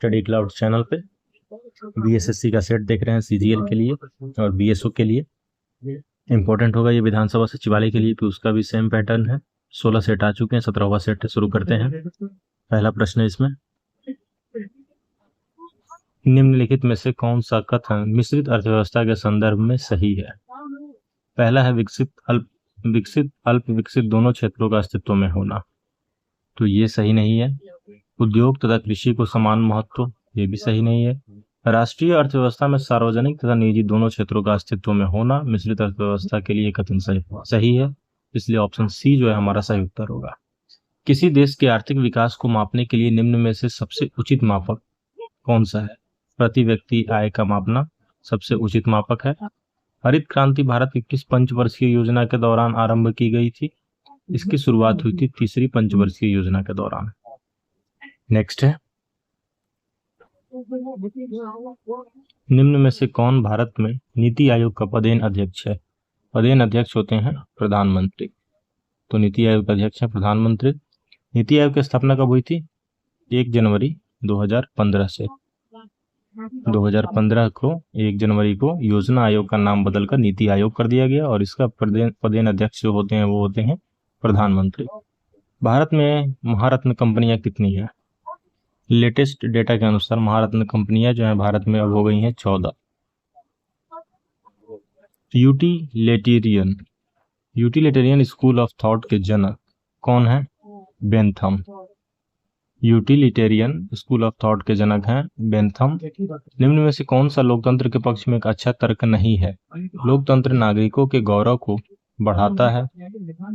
Study cloud channel पे BSSC का set देख रहे हैं सीजीएल के लिए और बीएसओ के लिए। इंपॉर्टेंट होगा ये विधानसभा सचिवालय के लिए कि उसका भी सेम पैटर्न है। 16 सेट आ चुके हैं, 17वां सेट शुरू करते हैं। पहला प्रश्न है इसमें, निम्नलिखित में से कौन सा कथन मिश्रित अर्थव्यवस्था के संदर्भ में सही है? पहला है विकसित अल्प विकसित दोनों क्षेत्रों का अस्तित्व में होना, तो ये सही नहीं है। उद्योग तथा कृषि को समान महत्व, ये भी सही नहीं है। राष्ट्रीय अर्थव्यवस्था में सार्वजनिक तथा निजी दोनों क्षेत्रों का अस्तित्व में होना मिश्रित अर्थव्यवस्था के लिए कथन सही है, इसलिए ऑप्शन सी जो है हमारा सही उत्तर होगा। किसी देश के आर्थिक विकास को मापने के लिए निम्न में से सबसे उचित मापक कौन सा है? प्रति व्यक्ति आय का मापना सबसे उचित मापक है। हरित क्रांति भारत की किस पंचवर्षीय योजना के दौरान आरंभ की गई थी? इसकी शुरुआत हुई थी तीसरी पंचवर्षीय योजना के दौरान। नेक्स्ट है, निम्न में से कौन भारत में नीति आयोग का पदेन अध्यक्ष है? पदेन अध्यक्ष होते हैं प्रधानमंत्री, तो नीति आयोग का अध्यक्ष है प्रधानमंत्री। नीति आयोग की स्थापना कब हुई थी? 1 जनवरी 2015 से। 2015 को 1 जनवरी को योजना आयोग का नाम बदलकर नीति आयोग कर दिया गया और इसका पदेन अध्यक्ष जो होते हैं वो होते हैं प्रधानमंत्री। भारत में महारत्न कंपनियां कितनी है? लेटेस्ट डेटा के अनुसार महारत्न कंपनियां जो है भारत में अब हो गई हैं 14। यूटिलिटेरियन स्कूल ऑफ थॉट के जनक कौन है? Bentham. Utilitarian school of thought के जनक हैं बेंथम। निम्न में से कौन सा लोकतंत्र के पक्ष में एक अच्छा तर्क नहीं है? लोकतंत्र नागरिकों के गौरव को बढ़ाता है,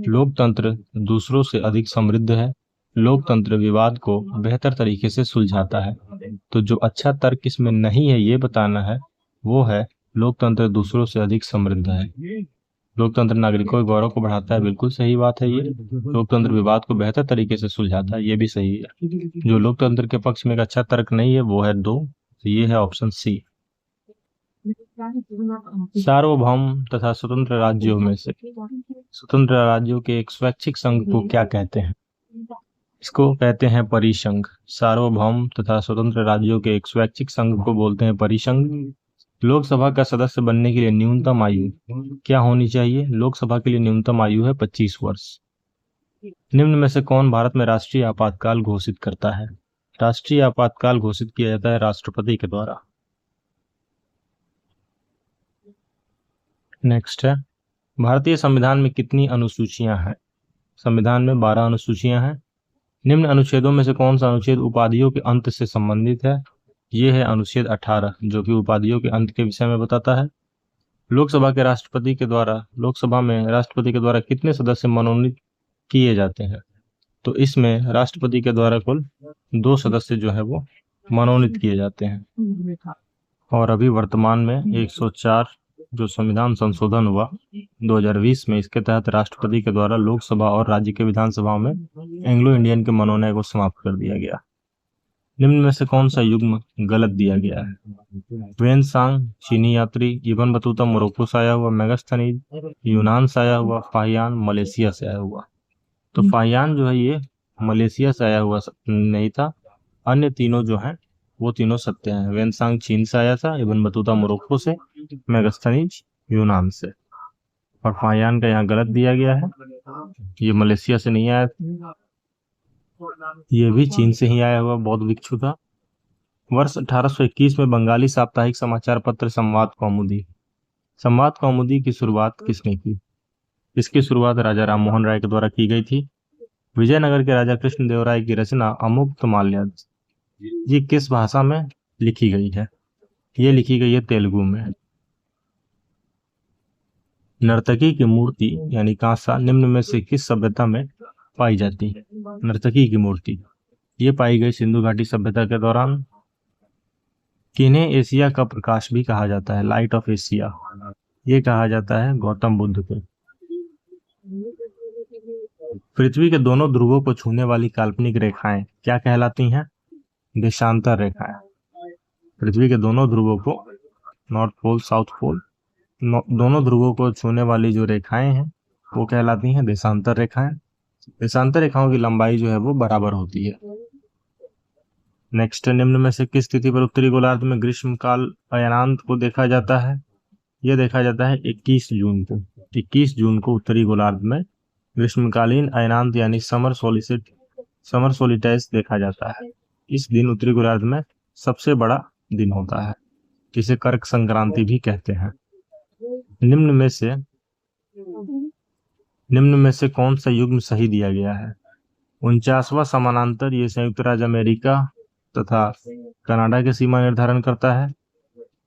लोकतंत्र दूसरों से अधिक समृद्ध है, लोकतंत्र विवाद को बेहतर तरीके से सुलझाता है। तो जो अच्छा तर्क इसमें नहीं है ये बताना है, वो है लोकतंत्र दूसरों से अधिक समृद्ध है। लोकतंत्र नागरिकों के गौरव को बढ़ाता है, बिल्कुल सही बात है ये। लोकतंत्र विवाद को बेहतर तरीके से सुलझाता है, ये भी सही है। जो लोकतंत्र के पक्ष में एक अच्छा तर्क नहीं है वो है 2, तो ये है ऑप्शन सी। सार्वभौम तथा स्वतंत्र राज्यों में से स्वतंत्र राज्यों के एक स्वैच्छिक संघ को क्या कहते हैं? इसको कहते हैं परिसंघ। सार्वभौम तथा स्वतंत्र राज्यों के एक स्वैच्छिक संघ को बोलते हैं परिसंघ। लोकसभा का सदस्य बनने के लिए न्यूनतम आयु क्या होनी चाहिए? लोकसभा के लिए न्यूनतम आयु है 25 वर्ष। निम्न में से कौन भारत में राष्ट्रीय आपातकाल घोषित करता है? राष्ट्रीय आपातकाल घोषित किया जाता है राष्ट्रपति के द्वारा। नेक्स्ट है, भारतीय संविधान में कितनी अनुसूचियां हैं? संविधान में 12 अनुसूचियां हैं। निम्न अनुच्छेदों में से कौन सा अनुच्छेद उपाधियों के अंत से संबंधित है? ये है अनुच्छेद 18 जो कि उपाधियों के अंत के विषय में बताता है। लोकसभा में राष्ट्रपति के द्वारा कितने सदस्य मनोनीत किए जाते हैं? तो इसमें राष्ट्रपति के द्वारा कुल 2 सदस्य जो है वो मनोनीत किए जाते हैं। और अभी वर्तमान में 104 जो संविधान संशोधन हुआ 2020 में, इसके तहत राष्ट्रपति के द्वारा लोकसभा और राज्य के विधानसभाओं में एंग्लो इंडियन के मनोनयन को समाप्त कर दिया गया। निम्न में से कौन सा युग्म गलत दिया गया है? वेनसांग चीनी यात्री, इब्न बतूता मोरक्को से आया हुआ, मेगास्थनीज यूनान से आया हुआ, फाहियान मलेशिया से आया हुआ। तो फाहियान जो है ये मलेशिया से आया हुआ नहीं था, अन्य तीनों जो हैं वो तीनों सत्य हैं। वेनसांग चीन से आया था, इब्न बतूता मोरक्को से, मेगास्थनीज यूनान से, और फाहियान का यहाँ गलत दिया गया है, ये मलेशिया से नहीं आया, ये भी चीन से ही आया हुआ बौद्ध भिक्षु था। वर्ष 1821 में बंगाली साप्ताहिक समाचार पत्र संवाद कौमुदी की शुरुआत किसने की? इसकी शुरुआत राजा राम मोहन राय के द्वारा की गई थी। विजयनगर के राजा कृष्णदेव राय की रचना अमुक्तमाल्या ये किस भाषा में लिखी गई है? ये लिखी गई है तेलुगु में। नर्तकी की मूर्ति यानी कांसा निम्न में से किस सभ्यता में पाई जाती है? नर्तकी की मूर्ति ये पाई गई सिंधु घाटी सभ्यता के दौरान। किन्हें एशिया का प्रकाश भी कहा जाता है? लाइट ऑफ एशिया ये कहा जाता है गौतम बुद्ध को। पृथ्वी के दोनों ध्रुवों को छूने वाली काल्पनिक रेखाएं क्या कहलाती हैं? देशांतर रेखाएं। पृथ्वी के दोनों ध्रुवों को, नॉर्थ पोल साउथ पोल, दोनों ध्रुवों को छूने वाली जो रेखाएं हैं वो कहलाती हैं देशांतर रेखाएं। देशांतर रेखाओं की लंबाई जो है वो बराबर होती है। नेक्स्ट है, निम्न में से किस तिथि पर उत्तरी गोलार्ध में ग्रीष्मकाल अयनांत को देखा जाता है? यह देखा जाता है 21 जून को। 21 जून को उत्तरी गोलार्ध में ग्रीष्मकालीन अयनांत यानी समर सोलिस्टिस देखा जाता है। इस दिन उत्तरी गोलार्ध में सबसे बड़ा दिन होता है, जिसे कर्क संक्रांति भी कहते हैं। निम्न में से कौन सा युग्म सही दिया गया है? 49वां समानांतर ये संयुक्त राज्य अमेरिका तथा कनाडा की सीमा निर्धारण करता है।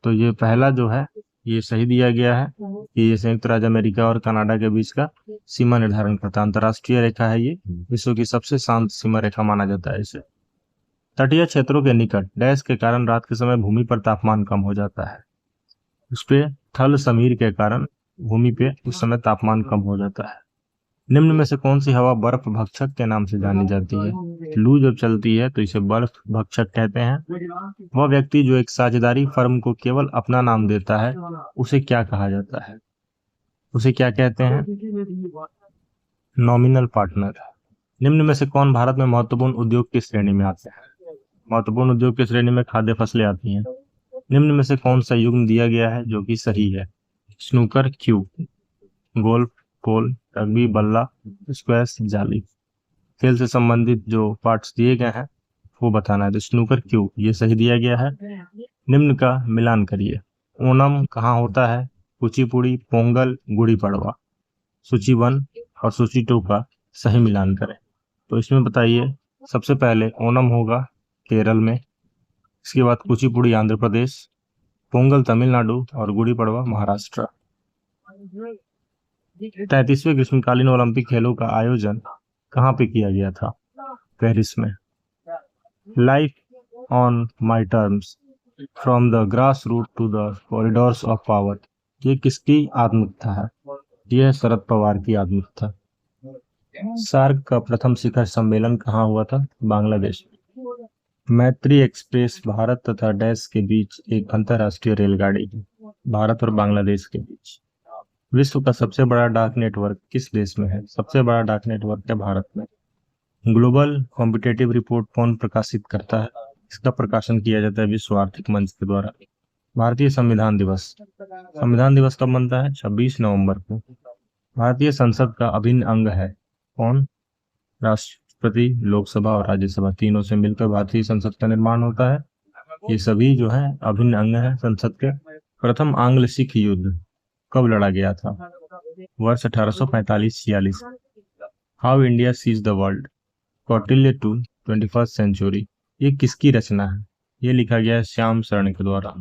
तो ये पहला जो है ये सही दिया गया है कि ये संयुक्त राज्य अमेरिका और कनाडा के बीच का सीमा निर्धारण करता है। अंतर्राष्ट्रीय रेखा है ये, विश्व की सबसे शांत सीमा रेखा माना जाता है इसे। तटीय क्षेत्रों के निकट डैश के कारण रात के समय भूमि पर तापमान कम हो जाता है। उस पे थल समीर के कारण भूमि पे उस समय तापमान कम हो जाता है। निम्न में से कौन सी हवा बर्फ भक्षक के नाम से जानी जाती है? लू जब चलती है तो इसे बर्फ भक्षक कहते हैं। वह व्यक्ति जो एक साझेदारी फर्म को केवल अपना नाम देता है उसे क्या कहा जाता है? उसे क्या कहते हैं? Nominal partner. निम्न में से कौन भारत में महत्वपूर्ण उद्योग की श्रेणी में आते हैं? महत्वपूर्ण उद्योग की श्रेणी में खाद्य फसलें आती हैं। निम्न में से कौन सा युग्म दिया गया है जो कि सही है? स्नूकर क्यू, गोल्फ, पोल, रग्बी, बल्ला, स्क्वैश, जाली। खेल से संबंधित जो पार्ट्स दिए गए हैं वो बताना है। तो स्नूकर क्यू ये सही दिया गया है। निम्न का मिलान करिए। ओणम कहाँ होता है? कुचिपुड़ी, पोंगल, गुड़ी पड़वा। सूची 1 और सूची 2 का सही मिलान करें। तो इसमें बताइए, सबसे पहले ओणम होगा केरल में, इसके बाद कुचिपुड़ी आंध्र प्रदेश, पोंगल तमिलनाडु और गुड़ी पड़वा महाराष्ट्र। 33वें ग्रीष्मकालीन ओलंपिक खेलों का आयोजन कहाँ पे किया गया था? पेरिस में। Life on my terms, from the grass root to the corridors of power, ये किसकी आत्मकथा है? यह शरद पवार की आत्मकथा। सार्क का प्रथम शिखर सम्मेलन कहाँ हुआ था? बांग्लादेश में। मैत्री एक्सप्रेस भारत तथा डैश के बीच एक अंतरराष्ट्रीय रेलगाड़ी है, भारत और बांग्लादेश के बीच। विश्व का सबसे बड़ा डाक नेटवर्क किस देश में है? सबसे बड़ा डाक नेटवर्क है भारत में। ग्लोबल कॉम्पिटेटिव रिपोर्ट कौन प्रकाशित करता है? इसका प्रकाशन किया जाता है विश्व आर्थिक मंच के द्वारा। भारतीय संविधान दिवस, संविधान दिवस कब बनता है? 26 नवंबर को। भारतीय संसद का अभिन्न अंग है कौन? राष्ट्रपति, लोकसभा और राज्यसभा, तीनों से मिलकर भारतीय संसद का निर्माण होता है। ये सभी जो है अभिन्न अंग है संसद के। प्रथम आंग्ल सिख युद्ध कब लड़ा गया था? वर्ष 1845-46। How India sees the world, Kautilya to 21st century, ये किसकी रचना है? ये लिखा गया है श्याम शरण के द्वारा।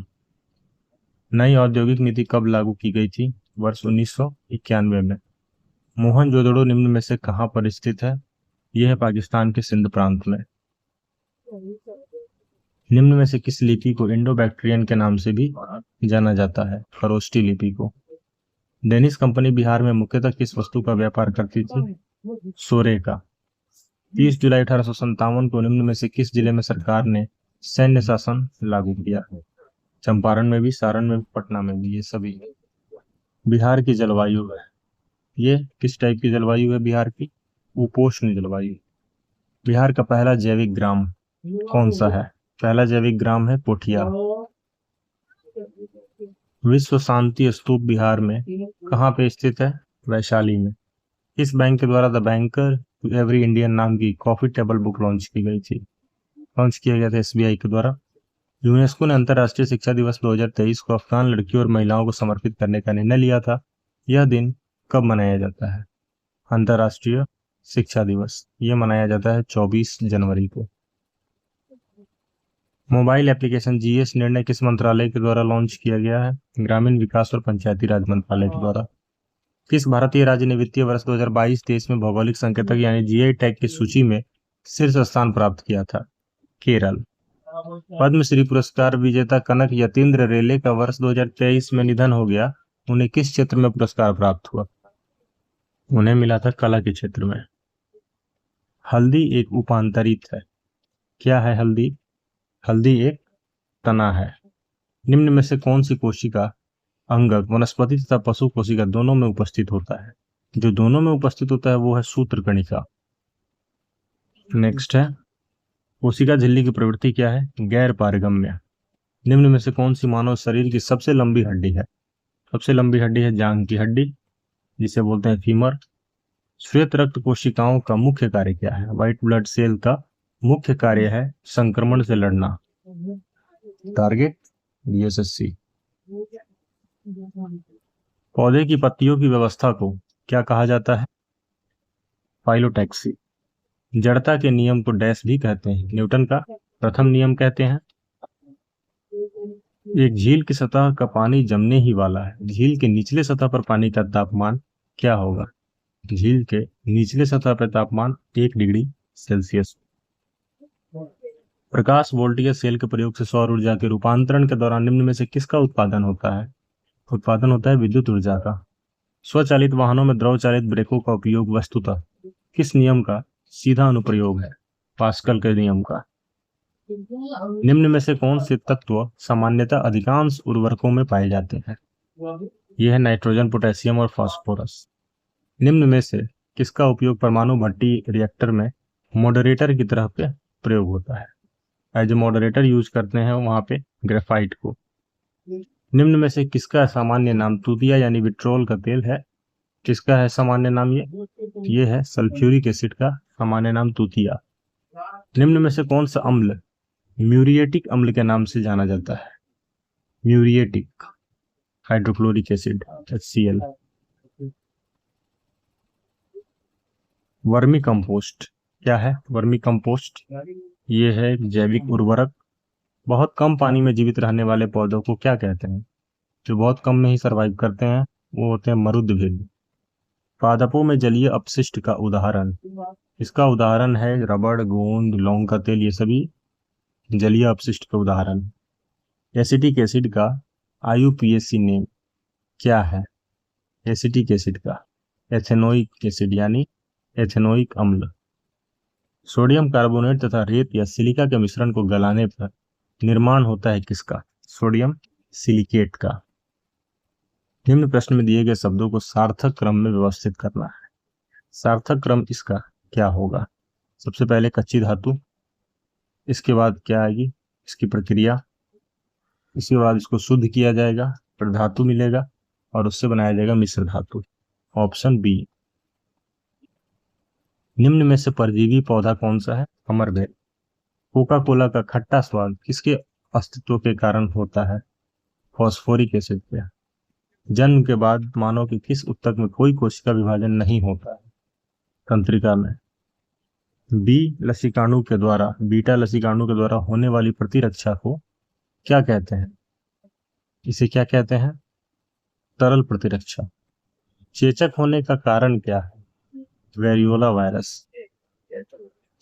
नई औद्योगिक नीति कब लागू की गई थी? वर्ष 1991 में। मोहनजोदड़ो निम्न में से कहाँ पर स्थित है? यह है पाकिस्तान के सिंध प्रांत में। निम्न में से किस लिपि को इंडो बैक्ट्रियन के नाम से भी जाना जाता है? खरोष्टी लिपि को। डेनिश कंपनी बिहार में मुख्यतः किस वस्तु का व्यापार करती थी? सोरे का। 30 जुलाई 1857 को निम्न में से किस जिले में सरकार ने सैन्य शासन लागू किया? चंपारण में भी, सारण में भी, पटना में भी, ये सभी। बिहार की जलवायु है, ये किस टाइप की जलवायु है बिहार की? उपोष्ण जलवायु। बिहार का पहला जैविक ग्राम कौन सा है? पहला जैविक ग्राम है पोठिया। विश्व शांति स्तूप बिहार में कहाँ पे स्थित है? वैशाली में। इस बैंक के द्वारा the banker to every Indian नाम की कॉफी टेबल बुक लॉन्च की गई थी। लॉन्च किया गया था एसबीआई के द्वारा। यूनेस्को ने अंतर्राष्ट्रीय शिक्षा दिवस 2023 को अफगान लड़कियों और महिलाओं को समर्पित करने का निर्णय लिया था। यह दिन कब मनाया जाता है? अंतर्राष्ट्रीय शिक्षा दिवस यह मनाया जाता है 24 जनवरी को। मोबाइल एप्लीकेशन जीएस निर्णय किस मंत्रालय के द्वारा लॉन्च किया गया है? ग्रामीण विकास और पंचायती राज मंत्रालय के द्वारा। किस भारतीय राज्य ने वित्तीय वर्ष 2022 देश में भौगोलिक संकेतक यानी जीआई टैग की सूची में शीर्ष स्थान प्राप्त किया था? केरल। पद्मश्री पुरस्कार विजेता कनक यतीन्द्र रेले का वर्ष 2023 में निधन हो गया। उन्हें किस क्षेत्र में पुरस्कार प्राप्त हुआ? उन्हें मिला था कला के क्षेत्र में। हल्दी एक उपांतरित है, क्या है हल्दी? हल्दी एक तना है। निम्न में से कौन सी कोशिका अंगक वनस्पति तथा पशु कोशिका दोनों में उपस्थित होता है? जो दोनों में उपस्थित होता है वो है सूत्रकणिका। नेक्स्ट है, कोशिका झिल्ली की प्रवृत्ति क्या है? गैर पारगम्य। निम्न में से कौन सी मानव शरीर की सबसे लंबी हड्डी है? सबसे लंबी हड्डी है जांघ की हड्डी, जिसे बोलते हैं फीमर। श्वेत रक्त कोशिकाओं का मुख्य कार्य क्या है? व्हाइट ब्लड सेल का मुख्य कार्य है संक्रमण से लड़ना। Target DSSC। पौधे की पत्तियों की व्यवस्था को क्या कहा जाता है? फाइलोटैक्सी। जड़ता के नियम को डैश भी कहते हैं? न्यूटन का प्रथम नियम कहते हैं। एक झील की सतह का पानी जमने ही वाला है, झील के निचले सतह पर पानी का तापमान क्या होगा? झील के निचले सतह पर तापमान 1 डिग्री सेल्सियस। प्रकाश वोल्टीय सेल के प्रयोग से सौर ऊर्जा के रूपांतरण के दौरान निम्न में से किसका उत्पादन होता है? उत्पादन होता है विद्युत ऊर्जा का। स्वचालित वाहनों में द्रव चालित ब्रेकों का उपयोग वस्तुतः किस नियम का सीधा अनुप्रयोग है? पास्कल के नियम का। निम्न में से कौन से तत्व सामान्यतः अधिकांश उर्वरकों में पाए जाते हैं? यह है नाइट्रोजन, पोटेशियम और फास्फोरस। निम्न में से किसका उपयोग परमाणु भट्टी रिएक्टर में मॉडरेटर की तरह पे प्रयोग होता है? एज ए मॉडरेटर यूज करते हैं वहां पे ग्रेफाइट को। निम्न में से किसका सामान्य नाम तूतिया यानी विट्रोल का तेल है? किसका है सामान्य नाम? ये है सल्फ्यूरिक एसिड का सामान्य नाम तूतिया। निम्न में से कौन सा अम्ल म्यूरिएटिक अम्ल के नाम से जाना जाता है? Muriatic hydrochloric acid HCl। Vermi compost क्या है? वर्मी कंपोस्ट ये है जैविक उर्वरक। बहुत कम पानी में जीवित रहने वाले पौधों को क्या कहते हैं? जो बहुत कम में ही सरवाइव करते हैं वो होते हैं मरुद्भिद। पादपों में जलीय अपशिष्ट का उदाहरण? इसका उदाहरण है रबड़, गोंद, लौंग का तेल, ये सभी जलीय अपशिष्ट का उदाहरण। एसिटिक एसिड का IUPAC नेम क्या है? एसिटिक एसिड का एथेनोइक एसिड यानी एथेनोइक अम्ल। सोडियम कार्बोनेट तथा रेत या सिलिका के मिश्रण को गलाने पर निर्माण होता है किसका? सोडियम सिलिकेट का। निम्न प्रश्न में दिए गए शब्दों को सार्थक क्रम में व्यवस्थित करना है। सार्थक क्रम इसका क्या होगा? सबसे पहले कच्ची धातु, इसके बाद क्या आएगी? इसकी प्रक्रिया, इसके बाद इसको शुद्ध किया जाएगा, फिर धातु मिलेगा और उससे बनाया जाएगा मिश्र धातु। Option B. निम्न में से परजीवी पौधा कौन सा है? अमरबेल। कोका कोला का खट्टा स्वाद किसके अस्तित्व के कारण होता है? फॉस्फोरिक एसिड के। जन्म के बाद मानव के किस ऊतक में कोई कोशिका विभाजन नहीं होता है? तंत्रिका में। बीटा लसिकाणु के द्वारा होने वाली प्रतिरक्षा को क्या कहते हैं? इसे क्या कहते हैं? तरल प्रतिरक्षा। चेचक होने का कारण क्या है? Variola virus.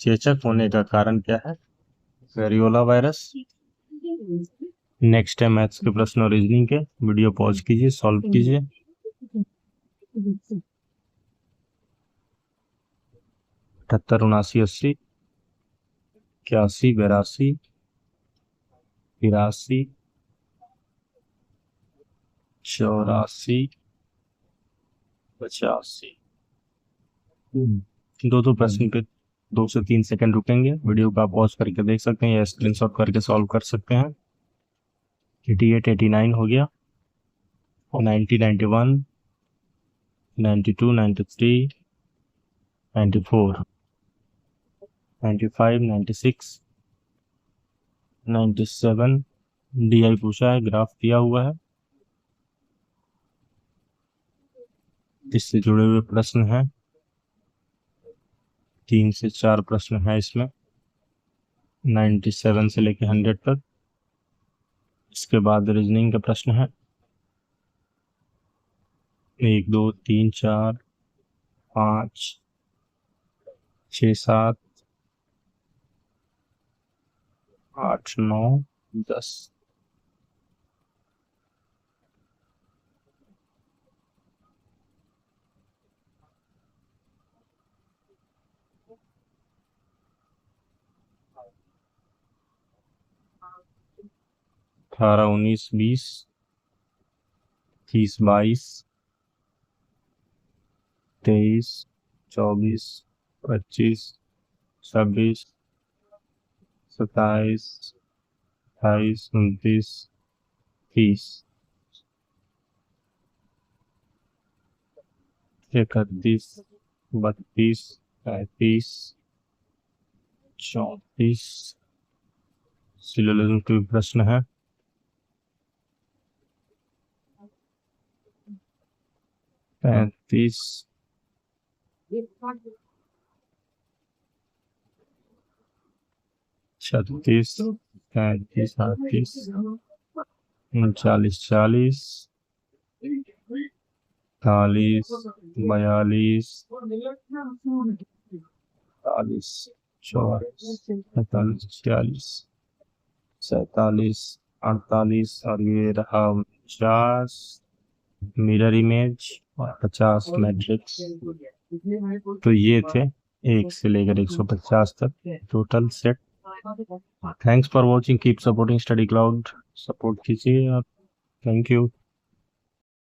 चेचक होने का कारण क्या है? Variola virus. नेक्स्ट है मैथ्स के प्रश्न और रीजनिंग के। वीडियो पॉज कीजिए, सॉल्व कीजिए। 78, 79, 80, 81, 82, 83, 84, 85। दो प्रश्न पे 2 से 3 सेकंड रुकेंगे। वीडियो को आप पॉज करके देख सकते हैं या स्क्रीनशॉट करके सॉल्व कर सकते हैं। 88, 89 हो गया, 90, 91, 92, 93, 94, 95, 96, 97। DI पूछा है, ग्राफ दिया हुआ है, इससे जुड़े हुए प्रश्न हैं। 3 से 4 प्रश्न हैं इसमें, 97 से लेकर 100 तक। इसके बाद रीजनिंग का प्रश्न है 1, 2, 3, 4, 5, 6, 7, 8, 9, 10। अठारह, 19, 20, 30, 22, 23, 24, 25, 26, 27, 28, 29, 30, 31, 32, 33, 34। सिलोजिज्म के प्रश्न है। पैंतीस, 36, 37, 38, 39, 40, 41, 42, 43, 44, 45, 46, 47, 48 और ये रहा 49 मिरर इमेज और 50 मैट्रिक्स। तो ये थे 1 से लेकर 150 तक total set. Thanks for watching, keep supporting study cloud, support कीजिए आप। Thank you.